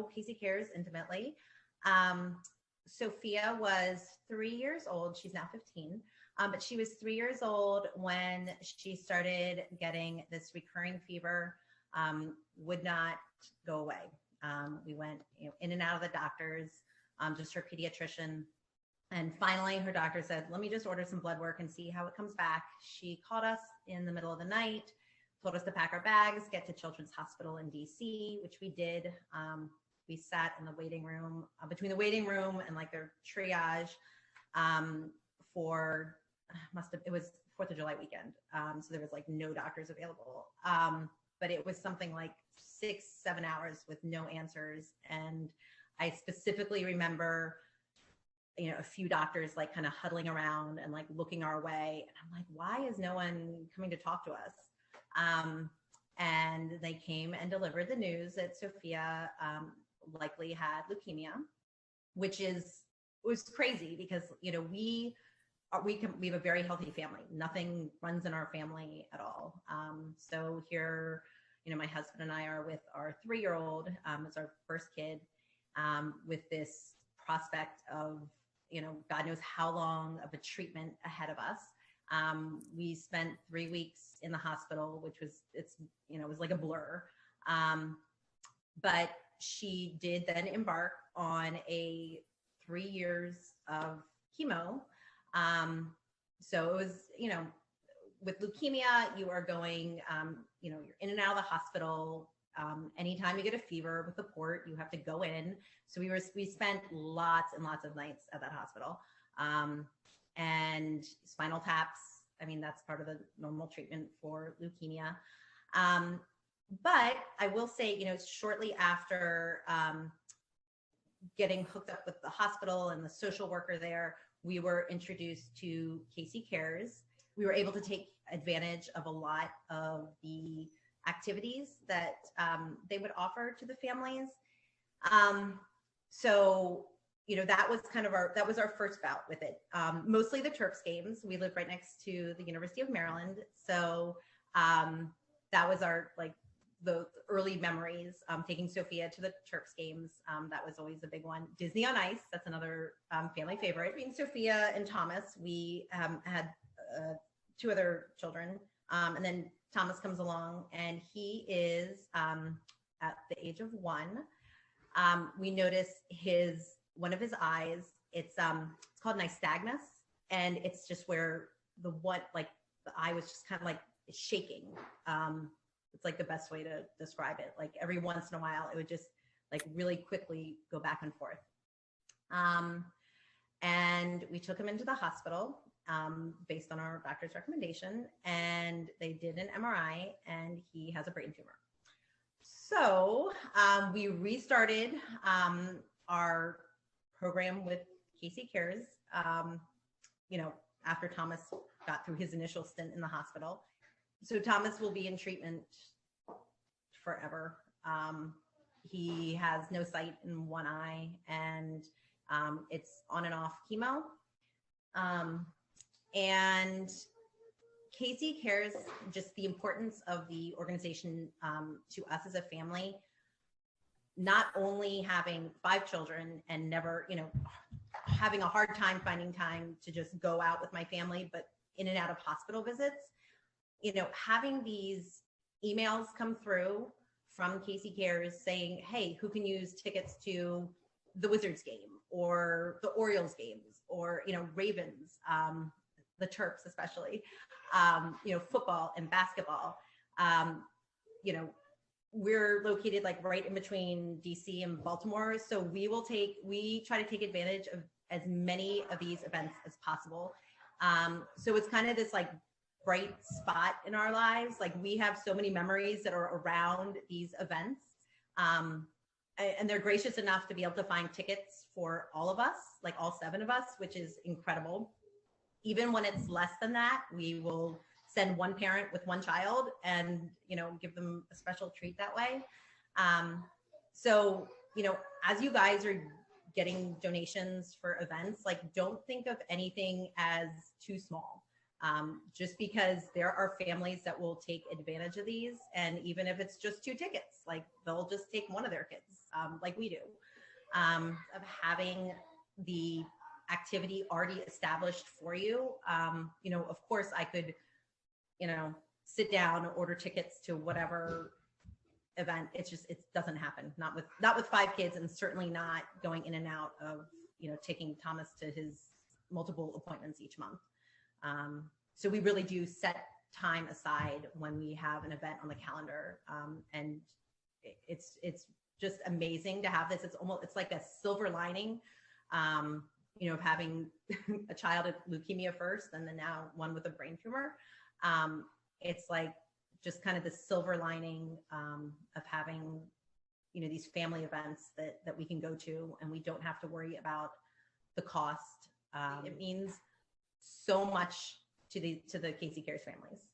know Casey Cares intimately. Sophia was 3 years old. She's now 15. But she was 3 years old when she started getting this recurring fever, would not go away. We went in and out of the doctors, just her pediatrician. And finally, her doctor said, let me just order some blood work and see how it comes back. She called us in the middle of the night, told us to pack our bags, get to Children's Hospital in DC, which we did. We sat in the waiting room, between the waiting room and like their triage for, it was 4th of July weekend. So there was like no doctors available. But it was something like 6-7 hours with no answers. And I specifically remember, a few doctors like kind of huddling around and like looking our way. And I'm like, why is no one coming to talk to us? And they came and delivered the news that Sophia likely had leukemia, which was crazy because, we have a very healthy family. Nothing runs in our family at all. So here, my husband and I are with our 3-year-old as our first kid, with this prospect of, God knows how long of a treatment ahead of us. We spent 3 weeks in the hospital, which was, it was like a blur. But she did then embark on a 3 years of chemo. So it was, with leukemia, you are going, you're in and out of the hospital. Anytime you get a fever with the port, you have to go in. So we spent lots and lots of nights at that hospital. And spinal taps, that's part of the normal treatment for leukemia. But I will say, shortly after getting hooked up with the hospital and the social worker there, we were introduced to Casey Cares. We were able to take advantage of a lot of the activities that they would offer to the families. So, that was that was our first bout with it. Mostly the Terps games. We live right next to the University of Maryland. So that was our, the early memories, taking Sophia to the Terps games. That was always a big one. Disney on Ice, that's another family favorite. Sophia and Thomas, we had 2 other children. And then Thomas comes along and he is at the age of 1. We notice one of his eyes, it's called nystagmus. And it's just where the eye was just kind of like shaking. It's like the best way to describe it. Like every once in a while, it would just like really quickly go back and forth. And we took him into the hospital based on our doctor's recommendation, and they did an MRI, and he has a brain tumor. So we restarted our program with Casey Cares, after Thomas got through his initial stint in the hospital. So Thomas will be in treatment forever. He has no sight in one eye, and it's on and off chemo. And Casey Cares, just the importance of the organization to us as a family, not only having 5 children and never, having a hard time finding time to just go out with my family, but in and out of hospital visits, having these emails come through from Casey Cares saying, hey, who can use tickets to the Wizards game or the Orioles games or, Ravens, the Terps especially, football and basketball. We're located like right in between DC and Baltimore. So we try to take advantage of as many of these events as possible. So it's kind of this like bright spot in our lives. Like we have so many memories that are around these events. And they're gracious enough to be able to find tickets for all of us, like all 7 of us, which is incredible. Even when it's less than that, we will send one parent with one child and, give them a special treat that way. So, as you guys are getting donations for events, like don't think of anything as too small. Just because there are families that will take advantage of these. And even if it's just 2 tickets, like they'll just take one of their kids. like we do, of having the activity already established for you. Of course I could, sit down, order tickets to whatever event. It doesn't happen. Not with 5 kids, and certainly not going in and out of, taking Thomas to his multiple appointments each month. So we really do set time aside when we have an event on the calendar. And it's just amazing to have this. It's like a silver lining, of having a child with leukemia first, and then now one with a brain tumor. It's like just kind of the silver lining of having, these family events that we can go to, and we don't have to worry about the cost. It means so much to the Casey Cares families.